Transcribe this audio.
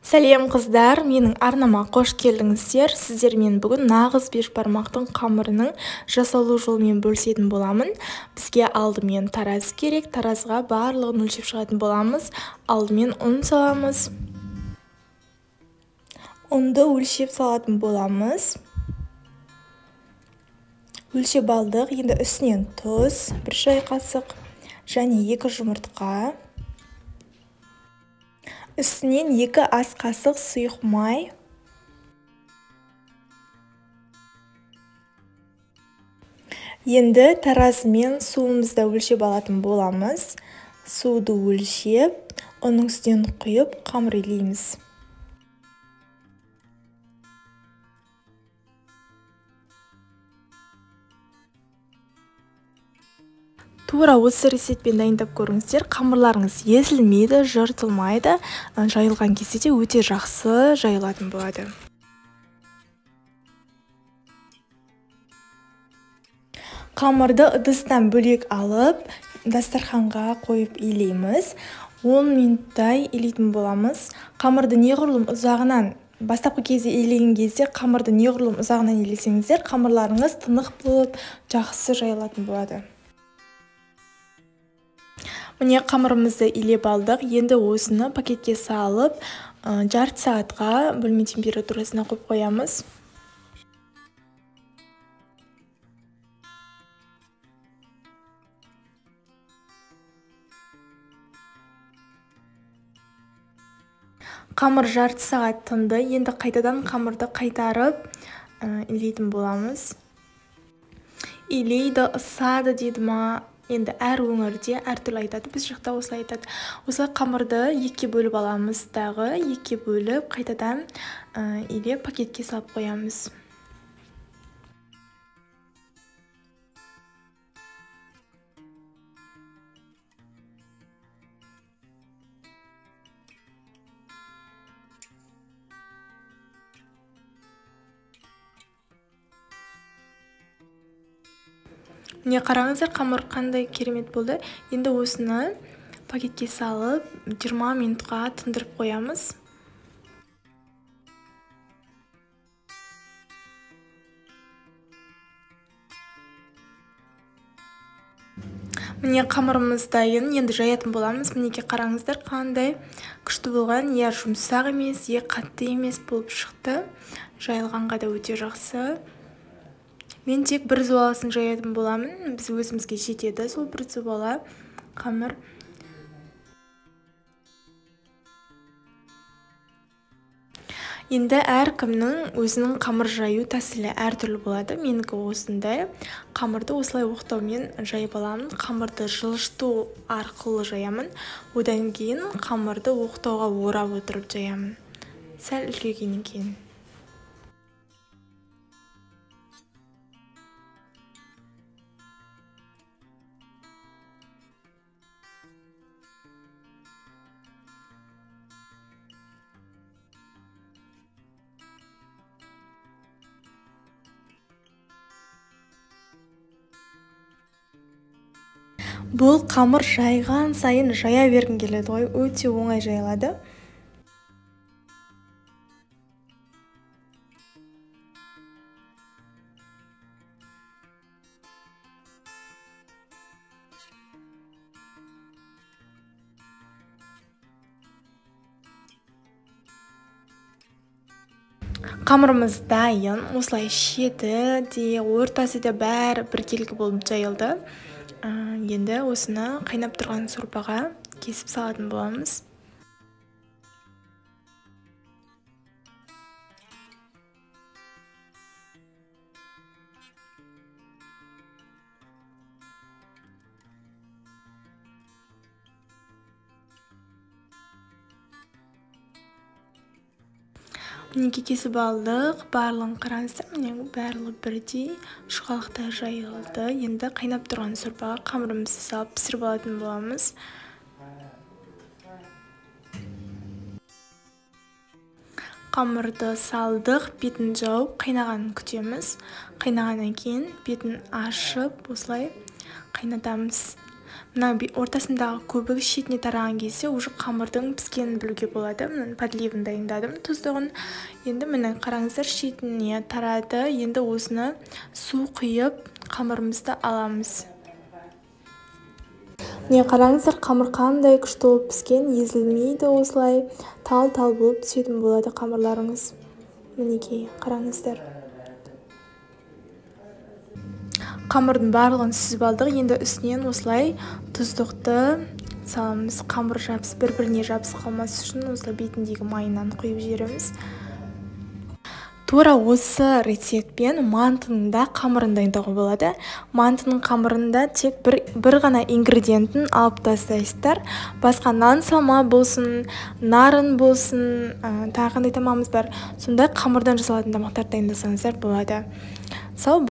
Сәлем қыздар, менің арнама қош келдіңіздер. Сіздермен бүгін нағыз бешбармақтың қамырының жасалу жолымен бөлісетін боламын. Бізге алдымен тараз керек, таразға барлығын өлшеп шығатын боламыз. Алдымен ұн саламыз. Ұнды өлшеп салатын боламыз. Өлшеп алдық, енді үстінен тұз, 1 шай қасық және 2 жұмыртқа. Үстінен 2 ас қасық сұйық май. Енді таразымен суымызды өлшеп алатын боламыз. Суды өлшеп, оның үстінен құйып, қамыр илейміз. Тура осы рецептпен дайындап көріңіздер. Қамырларыңыз езілмейді, жыртылмайды. Жайылған кезде де өте жақсы жайылатын болады. Қамырды ыдыстан бөлек алып, дастарханға қойып илейміз. 10 минуттай илейтін боламыз. Қамырды неғұрлым ұзағынан, бастапқы кезде илеген кезде қамырды неғұрлым ұзағынан илесеңіздер, қамырларыңыз тынық болып, жақсы жайылатын болады. Міне қамырымызды илеп алдық. Енді осыны пакетке салып, жарты сағатқа бөлме температурасына қойып қоямыз. Қамыр жарты сағат тынды. Енді қайтадан қамырды қайтарып илейтін боламыз. Илейді, ысады дейді ма? Енді әр өңірде әртүрлі айтады, біз жақта осылай айтады. Осылай қамырды 2-ке бөліп аламыз, дағы 2-ке бөліп, қайтадан илеп пакетке салып қоямыз. Міне қараңыздар, қамыр қандай керемет болды. Енді осыны пакетке салып 20 минутқа тындырып қоямыз. Міне қамырымыз дайын, енді жаятын боламыз. Мінеке қараңыздар, қандай күшті болған, е жұмсақ емес, е қатты емес болып шықты. Жайылғанға да өте жақсы. Мен тек 1 зуаласын жаятын боламын. Біз өзімізге жетеді сол 1 зуала қамыр. Енді әркімнің өзінің қамыр жаю тәсілі әртүрлі болады. Менікі осындай. Қамырды осылай оқтаумен жайып аламын. Қамырды жылжыту арқылы жаямын. Одан кейін қамырды оқтауға орап отырып жаямын. Сәл үлкейгеннен кейін. Бұл қамыр жайған сайын жая бергің келеді ғой, өте оңай жайылады. Қамырымыз дайын, осылай шеті де, ортасы да бәрі біркелкі болып жайылды. Енді осыны қайнап тұрған сорпаға кесіп салатын боламыз. Мінеке кесіп алдық, барлығын қараңыздар, міне барлығы бірдей шұқалықта жайылды. Енді қайнап тұрған сорпаға қамырымызды салып пісіріп алатын боламыз. Қамырды салдық, бетін жауып, қайнағанын күтеміз. Қайнағаннан кейін бетін ашып, осылай қайнатамыз. мына ортасындағы көбік шетіне тараған кезде уже қамырдың піскенін білуге болады. Мына подливын дайындадым, тұздығын. Енді міне қараңыздар, шетіне тарады. Енді осыны су құйып қамырымызды аламыз. Міне қараңыздар, қамыр қандай күшті болып піскен, езілмейді, осылай тал-тал болып түсетін болады қамырларыңыз. Мінекей, қараңыздар. Қамырдың барлығын сүзіп алдық. Енді үстінен осылай тұздықты саламыз. Қамыр бір-біріне жабысып қалмас үшін осылай бетіндегі майынан құйып жібереміз. Тура осы рецептпен мантының да қамырын дайындауға болады. Мантының қамырында тек бір ғана ингредиентін алып тастайсыздар. Басқа нан салма болсын, нарын болсын, тағы қандай тамағымыз бар, сондай қамырдан жасалатын тамақтар дайындасаңыздар болады.